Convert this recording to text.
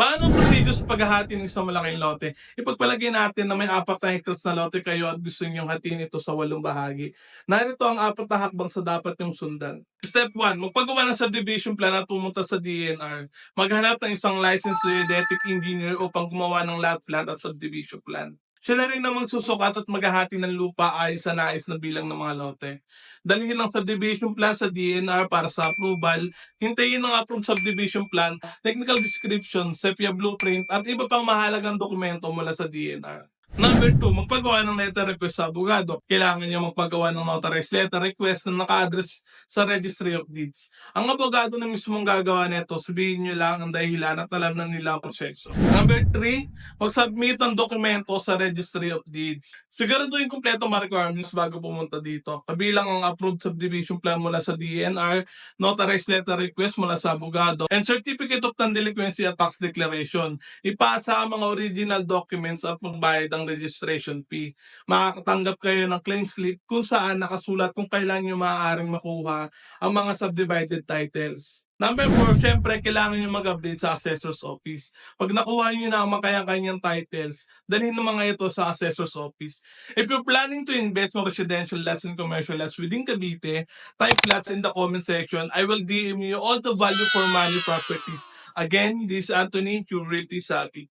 Paano ang procedure sa paghahati ng isang malaking lote? Ipagpalagay natin na may 4 na hectares na lote kayo at gusto niyong hatiin ito sa 8 bahagi. Narito ang 4 na hakbang sa dapat niyong sundan. Step 1, magpagawa ng subdivision plan at pumunta sa DNR. Maghanap ng isang licensed geodetic engineer upang gumawa ng lot plan at subdivision plan. Sila rin namang susukat at maghahati ng lupa ayon sa nais na bilang ng mga lote. Dalhin ang subdivision plan sa DNR para sa approval. Hintayin ang approved subdivision plan, technical description, sepia blueprint at iba pang mahalagang dokumento mula sa DNR. Number 2, magpagawa ng letter request sa abogado. Kailangan niyo magpagawa ng notarized letter request na naka-address sa Registry of Deeds. Ang abogado na mismong gagawa nito, sabihin niyo lang ang dahilan at alam na nila ang proseso. Number 3, mag-submit ng dokumento sa Registry of Deeds. Siguraduhin kumpleto mga requirements bago pumunta dito. Kabilang ang approved subdivision plan mula sa DNR, notarized letter request mula sa abogado, and certificate of non-delinquency at tax declaration. Ipasa ang mga original documents at magbayad ng registration fee. Makakatanggap kayo ng claim slip kung saan nakasulat kung kailan nyo maaaring makuha ang mga subdivided titles. Number 4, syempre, kailangan nyo mag-update sa Assessor's Office. Pag nakuha nyo na ang makayang-kanyang titles, dalhin ng mga ito sa Assessor's Office. If you're planning to invest in residential lots and commercial lots within Cavite, type lots in the comment section. I will DM you all the value for money properties. Again, this is Anthony, your Realty Savvy.